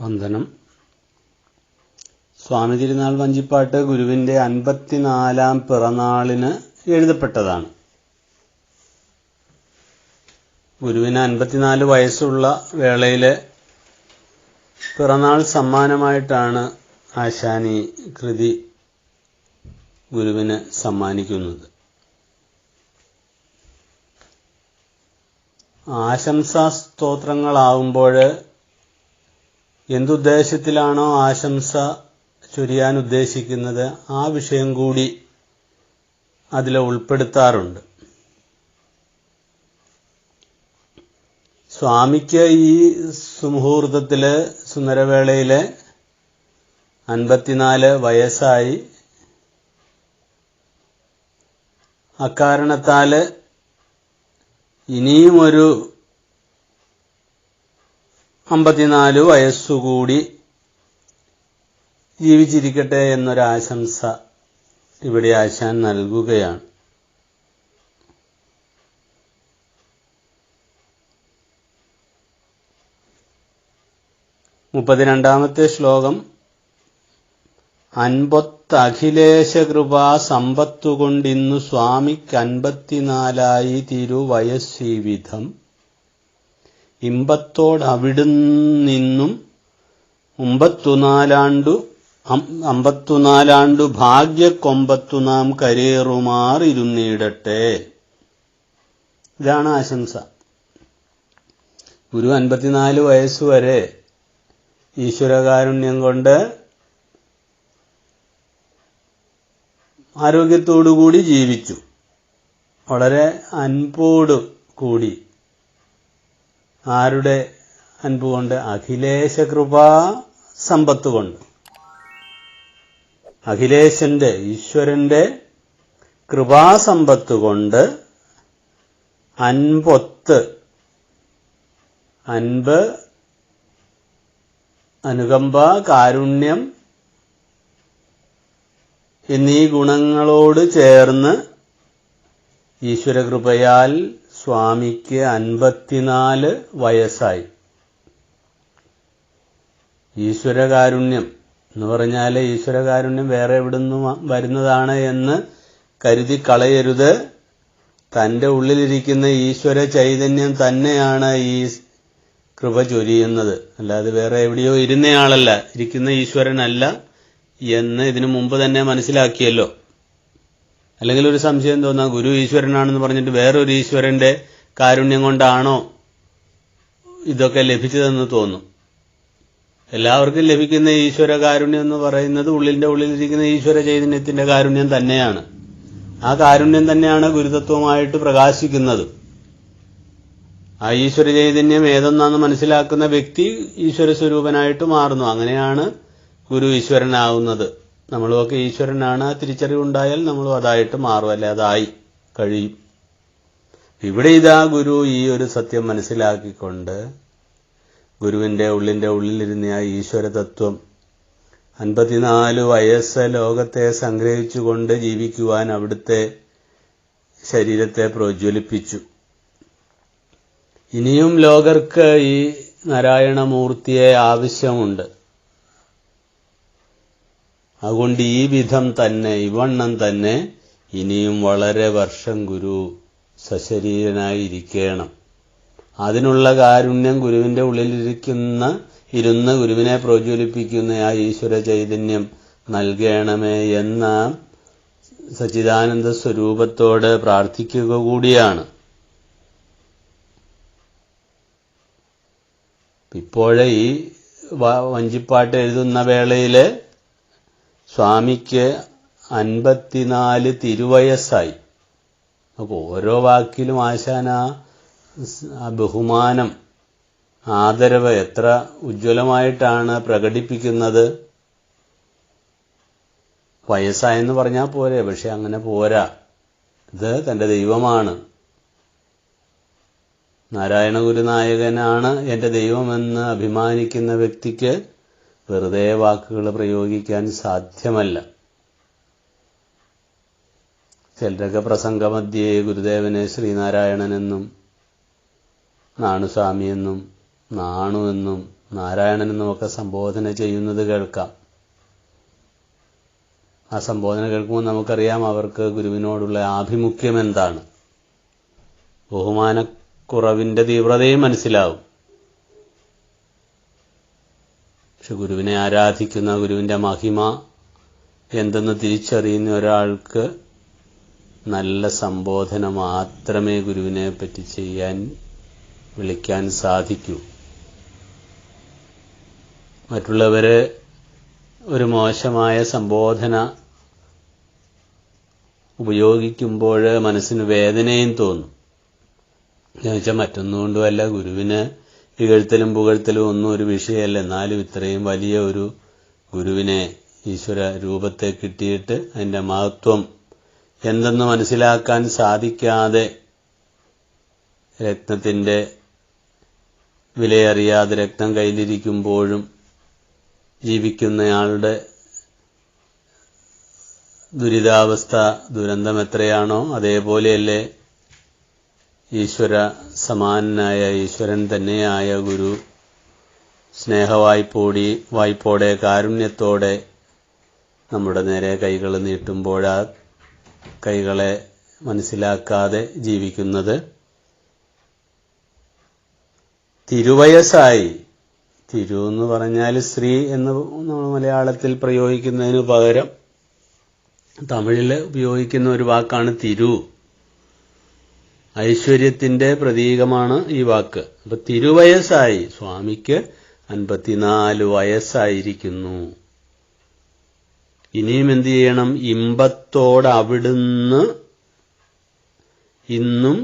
വന്ദനം. സ്വാമി തിരുനാൾ വഞ്ചിപ്പാട്ട് ഗുരുവിന്റെ 54-ാം പിറന്നാളിന് എഴുതപ്പെട്ടതാണ്. ഗുരുവിന് 54 വയസ്സുള്ള വേളയിലെ പിറന്നാൾ സമ്മാനമായിട്ടാണ് ആശാൻ ഈ കൃതി ഗുരുവിന് സമ്മാനിക്കുന്നത്. ആശംസാ സ്തോത്രങ്ങളാവുമ്പോൾ എന്തുദ്ദേശത്തിലാണോ ആശംസ ചൊരിയാൻ ഉദ്ദേശിക്കുന്നത് ആ വിഷയം കൂടി അതിൽ ഉൾപ്പെടുത്താറുണ്ട്. സ്വാമിക്ക് ഈ സുമുഹൂർത്തത്തില് സുന്ദരവേളയിലെ 54 വയസ്സായി. അക്കാരണത്താല് ഇനിയും ഒരു 54 വയസ്സുകൂടി ജീവിച്ചിരിക്കട്ടെ എന്നൊരാശംസ ഇവിടെ ആശാൻ നൽകുകയാണ്. മുപ്പത്തിരണ്ടാമത്തെ ശ്ലോകം അഖിലേശകൃപാ സമ്പത്തുകൊണ്ടിന്നു സ്വാമിക്ക് 54 തിരുവയസ്സീവിധം ഇമ്പത്തോടവിടുന്നിന്നും 54 ഭാഗ്യക്കൊമ്പത്തു നാം കരേറുമാറിരുന്നിടട്ടെ. ഇതാണ് ആശംസ. ഗുരു 54 വയസ്സുവരെ ഈശ്വരകാരുണ്യം കൊണ്ട് ആരോഗ്യത്തോടുകൂടി ജീവിച്ചു. വളരെ അൻപോടു കൂടി. ആരുടെ അൻപുകൊണ്ട്? അഖിലേശകൃപാ സമ്പത്തുകൊണ്ട്. അഖിലേശന്റെ, ഈശ്വരന്റെ കൃപാസമ്പത്തുകൊണ്ട് അൻപൊത്ത്, അൻപ്, അനുകമ്പ, കാരുണ്യം എന്നീ ഗുണങ്ങളോട് ചേർന്ന് ഈശ്വരകൃപയാൽ സ്വാമിക്ക് 54 വയസ്സായി. ഈശ്വരകാരുണ്യം എന്ന് പറഞ്ഞാൽ ഈശ്വരകാരുണ്യം വേറെ എവിടുന്നും വരുന്നതാണ് എന്ന് കരുതി കളയരുത്. തന്റെ ഉള്ളിലിരിക്കുന്ന ഈശ്വര ചൈതന്യം തന്നെയാണ് ഈ കൃപ ചൊരിയുന്നത്. അല്ലാതെ വേറെ എവിടെയോ ഇരുന്നയാളല്ല, ഇരിക്കുന്ന ഈശ്വരനല്ല എന്ന് ഇതിനു മുമ്പ് തന്നെ മനസ്സിലാക്കിയല്ലോ. അല്ലെങ്കിൽ ഒരു സംശയം തോന്നാം, ഗുരു ഈശ്വരനാണെന്ന് പറഞ്ഞിട്ട് വേറൊരു ഈശ്വരന്റെ കാരുണ്യം കൊണ്ടാണോ ഇതൊക്കെ ലഭിച്ചതെന്ന് തോന്നും. എല്ലാവർക്കും ലഭിക്കുന്ന ഈശ്വര കാരുണ്യം എന്ന് പറയുന്നത് ഉള്ളിലിരിക്കുന്ന ഈശ്വര ചൈതന്യത്തിന്റെ കാരുണ്യം തന്നെയാണ്. ആ കാരുണ്യം തന്നെയാണ് ഗുരുതത്വമായിട്ട് പ്രകാശിക്കുന്നത്. ആ ഈശ്വര ചൈതന്യം ഏതൊന്നാന്ന് മനസ്സിലാക്കുന്ന വ്യക്തി ഈശ്വര സ്വരൂപനായിട്ട് മാറുന്നു. അങ്ങനെയാണ് ഗുരു ഈശ്വരനാവുന്നത്. നമ്മളുമൊക്കെ ഈശ്വരനാണ്. ആ തിരിച്ചറിവുണ്ടായാൽ നമ്മളും അതായിട്ട് മാറും, അല്ലെ അതായി കഴിയും. ഇവിടെ ഇതാ ഗുരു ഈ ഒരു സത്യം മനസ്സിലാക്കിക്കൊണ്ട് ഗുരുവിന്റെ ഉള്ളിലിരുന്ന ആ ഈശ്വര തത്വം 54 വയസ്സ് ലോകത്തെ സംഗ്രഹിച്ചുകൊണ്ട് ജീവിക്കുവാൻ അവിടുത്തെ ശരീരത്തെ പ്രോജ്വലിപ്പിച്ചു. ഇനിയും ലോകർക്ക് ഈ നാരായണമൂർത്തിയെ ആവശ്യമുണ്ട്. അതുകൊണ്ട് ഈ വിധം തന്നെ, ഇവണ്ണം തന്നെ ഇനിയും വളരെ വർഷം ഗുരു സശരീരനായിരിക്കണം. അതിനുള്ള കാരുണ്യം ഗുരുവിന്റെ ഇരുന്ന് ഗുരുവിനെ പ്രോജ്വലിപ്പിക്കുന്ന ആ ഈശ്വര ചൈതന്യം നൽകണമേ എന്ന സച്ചിദാനന്ദ സ്വരൂപത്തോട് പ്രാർത്ഥിക്കുക കൂടിയാണ്. ഇപ്പോഴേ ഈ വഞ്ചിപ്പാട്ട് എഴുതുന്ന വേളയില് സ്വാമിക്ക് 54 തിരുവയസ്സായി. അപ്പോൾ ഓരോ വാക്കിലും ആശാൻ ആ ബഹുമാനം, ആദരവ് എത്ര ഉജ്ജ്വലമായിട്ടാണ് പ്രകടിപ്പിക്കുന്നത്. വയസ്സായെന്ന് പറഞ്ഞാൽ പോരെ, പക്ഷെ അങ്ങനെ പോരാ. ഇത് തന്റെ ദൈവമാണ്. നാരായണ ഗുരുനായകനാണ് എന്റെ ദൈവമെന്ന് അഭിമാനിക്കുന്ന വ്യക്തിക്ക് വെറുതെ വാക്കുകൾ പ്രയോഗിക്കാൻ സാധ്യമല്ല. ചിലരൊക്കെ പ്രസംഗമധ്യേ ഗുരുദേവനെ ശ്രീനാരായണനെന്നും നാണുസ്വാമിയെന്നും നാണുവെന്നും നാരായണൻ എന്നുമൊക്കെ സംബോധന ചെയ്യുന്നത് കേൾക്കാം. ആ സംബോധന കേൾക്കുമ്പോൾ നമുക്കറിയാം അവർക്ക് ഗുരുവിനോടുള്ള ആഭിമുഖ്യം എന്താണ്. ബഹുമാനക്കുറവിന്റെ തീവ്രതയും മനസ്സിലാവും. പക്ഷെ ഗുരുവിനെ ആരാധിക്കുന്ന, ഗുരുവിന്റെ മഹിമ എന്തെന്ന് തിരിച്ചറിയുന്ന ഒരാൾക്ക് നല്ല സംബോധന മാത്രമേ ഗുരുവിനെ പറ്റി വിളിക്കാൻ സാധിക്കൂ. മറ്റുള്ളവര് ഒരു മോശമായ സംബോധന ഉപയോഗിക്കുമ്പോൾ മനസ്സിന് വേദനയും തോന്നും. എന്നുവെച്ചാൽ മറ്റൊന്നുകൊണ്ടുമല്ല, ഗുരുവിന് ഇകഴ്ത്തലും പുകഴ്ത്തലും ഒന്നും ഒരു വിഷയമല്ല. എന്നാലും ഇത്രയും വലിയ ഒരു ഗുരുവിനെ, ഈശ്വര രൂപത്തെ കിട്ടിയിട്ട് അതിന്റെ മഹത്വം എന്തെന്ന് മനസ്സിലാക്കാൻ സാധിക്കാതെ, രത്നത്തിന്റെ വിലയറിയാതെ രത്നം കയ്യിലിരിക്കുമ്പോഴും ജീവിക്കുന്നയാളുടെ ദുരിതാവസ്ഥ, ദുരന്തം എത്രയാണോ അതേപോലെയല്ലേ ഈശ്വര സമാനനായ ഈശ്വരൻ തന്നെയായ ഗുരു വായ്പോടെ കാരുണ്യത്തോടെ നമ്മുടെ നേരെ കൈകൾ നീട്ടുമ്പോൾ ആ കൈകളെ മനസ്സിലാക്കാതെ ജീവിക്കുന്നത്. തിരുവയസ്സായി, തിരു എന്ന് പറഞ്ഞാൽ സ്ത്രീ എന്ന് നമ്മൾ മലയാളത്തിൽ പ്രയോഗിക്കുന്നതിന് പകരം തമിഴിൽ ഉപയോഗിക്കുന്ന ഒരു വാക്കാണ് തിരു. ഐശ്വര്യത്തിന്റെ പ്രതീകമാണ് ഈ വാക്ക്. അപ്പൊ തിരുവയസ്സായി, സ്വാമിക്ക് 54 വയസ്സായിരിക്കുന്നു. ഇനിയും എന്ത് ചെയ്യണം? ഇമ്പത്തോട് അവിടുന്ന് ഇന്നും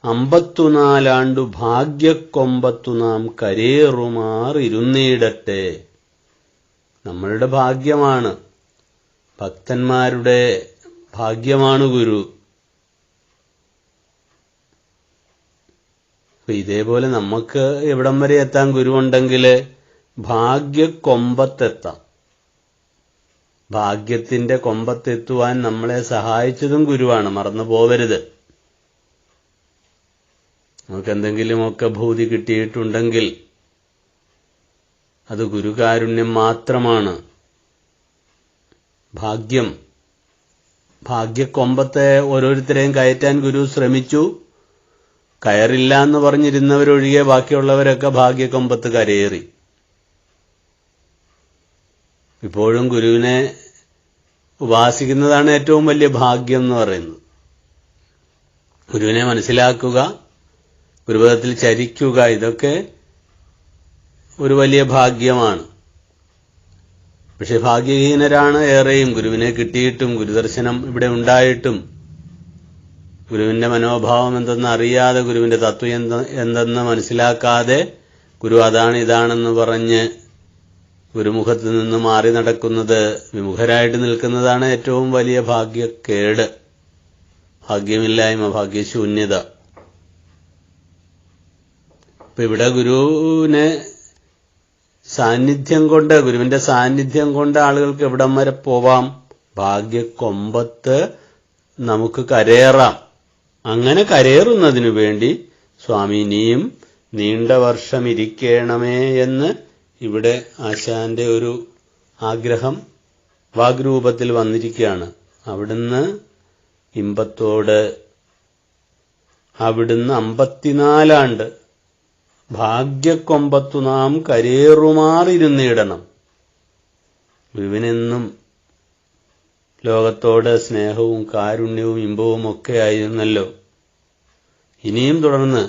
54 ആണ്ടു ഭാഗ്യക്കൊമ്പത്തു നാം കരേറുമാറിരുന്നിടട്ടെ. നമ്മളുടെ ഭാഗ്യമാണ്, ഭക്തന്മാരുടെ ഭാഗ്യമാണ് ഗുരു. ഇതേപോലെ നമുക്ക് എവിടം വരെ എത്താൻ ഗുരുവുണ്ടെങ്കിൽ ഭാഗ്യക്കൊമ്പത്തെത്താം. ഭാഗ്യത്തിന്റെ കൊമ്പത്തെത്തുവാൻ നമ്മളെ സഹായിച്ചതും ഗുരുവാണ്, മറന്നു പോവരുത്. നമുക്ക് എന്തെങ്കിലുമൊക്കെ ഭൂതി കിട്ടിയിട്ടുണ്ടെങ്കിൽ അത് ഗുരുകാരുണ്യം മാത്രമാണ്. ഭാഗ്യക്കൊമ്പത്തെ ഓരോരുത്തരെയും കയറ്റാൻ ഗുരു ശ്രമിച്ചു. കയറില്ല എന്ന് പറഞ്ഞിരുന്നവരൊഴികെ ബാക്കിയുള്ളവരൊക്കെ ഭാഗ്യക്കൊമ്പത്ത് കരയേറി. ഇപ്പോഴും ഗുരുവിനെ ഉപാസിക്കുന്നതാണ് ഏറ്റവും വലിയ ഭാഗ്യം എന്ന് പറയുന്നത്. ഗുരുവിനെ മനസ്സിലാക്കുക, ഗുരുപദത്തിൽ ചരിക്കുക, ഇതൊക്കെ ഒരു വലിയ ഭാഗ്യമാണ്. പക്ഷെ ഭാഗ്യഹീനരാണ് ഏറെയും. ഗുരുവിനെ കിട്ടിയിട്ടും ഗുരുദർശനം ഇവിടെ ഉണ്ടായിട്ടും ഗുരുവിന്റെ മനോഭാവം എന്തെന്ന് അറിയാതെ, ഗുരുവിന്റെ തത്വം എന്തെന്ന് മനസ്സിലാക്കാതെ, ഗുരു അതാണ് ഇതാണെന്ന് പറഞ്ഞ് ഗുരുമുഖത്ത് നിന്ന് മാറി നടക്കുന്നത്, വിമുഖരായിട്ട് നിൽക്കുന്നതാണ് ഏറ്റവും വലിയ ഭാഗ്യക്കേട്, ഭാഗ്യമില്ലായ്മ, ഭാഗ്യശൂന്യത. അപ്പൊ ഇവിടെ ഗുരുവിന്റെ സാന്നിധ്യം കൊണ്ട് ആളുകൾക്ക് എവിടം വരെ പോവാം? ഭാഗ്യക്കൊമ്പത്ത് നമുക്ക് കരേറാം. അങ്ങനെ കരേറുന്നതിനു വേണ്ടി സ്വാമി ഇനിയും നീണ്ട വർഷം ഇരിക്കണമേ എന്ന് ഇവിടെ ആശാന്റെ ഒരു ആഗ്രഹം വാഗ്രൂപത്തിൽ വന്നിരിക്കുകയാണ്. അവിടുന്ന് ഇമ്പത്തോട് അവിടുന്ന് 54 ആണ്ട് ഭാഗ്യക്കൊമ്പത്തു നാം കരേറുമാറിരുന്നിടണം. ഗുരുവിനെന്നും ലോകത്തോട് സ്നേഹവും കാരുണ്യവും ഇമ്പവും ഒക്കെ ആയിരുന്നല്ലോ. ഇനിയും തുടർന്ന്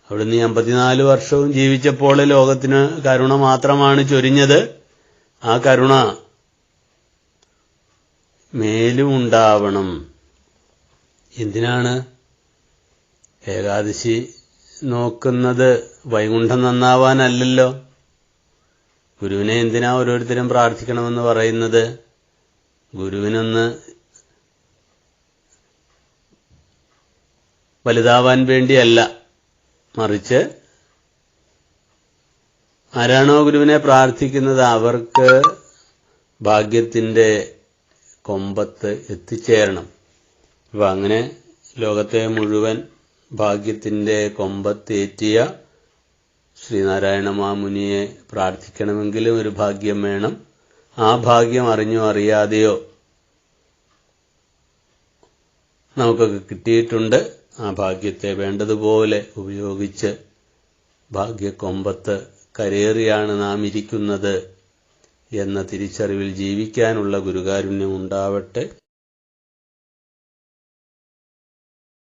അവിടുന്ന് 54 വർഷവും ജീവിച്ചപ്പോൾ ലോകത്തിന് കരുണ മാത്രമാണ് ചൊരിഞ്ഞത്. ആ കരുണ മേലും ഉണ്ടാവണം. എന്തിനാണ് ഏകാദശി നോക്കുന്നത്? വൈകുണ്ഠം നന്നാവാനല്ലല്ലോ. ഗുരുവിനെ എന്തിനാ ഓരോരുത്തരും പ്രാർത്ഥിക്കണമെന്ന് പറയുന്നത്? ഗുരുവിനൊന്ന് വലുതാവാൻ വേണ്ടിയല്ല, മറിച്ച് ആരാണോ ഗുരുവിനെ പ്രാർത്ഥിക്കുന്നത് അവർക്ക് ഭാഗ്യത്തിന്റെ കൊമ്പത്ത് എത്തിച്ചേരണം. അപ്പൊ അങ്ങനെ ലോകത്തെ മുഴുവൻ ഭാഗ്യത്തിന്റെ കൊമ്പത്തേറ്റിയ ശ്രീനാരായണ മാമുനിയെ പ്രാർത്ഥിക്കണമെങ്കിലും ഒരു ഭാഗ്യം വേണം. ആ ഭാഗ്യം അറിഞ്ഞോ അറിയാതെയോ നമുക്കൊക്കെ കിട്ടിയിട്ടുണ്ട്. ആ ഭാഗ്യത്തെ വേണ്ടതുപോലെ ഉപയോഗിച്ച് ഭാഗ്യക്കൊമ്പത്ത് കരേറിയാണ് നാം ഇരിക്കുന്നത് എന്ന തിരിച്ചറിവിൽ ജീവിക്കാനുള്ള ഗുരുകാരുണ്യം ഉണ്ടാവട്ടെ.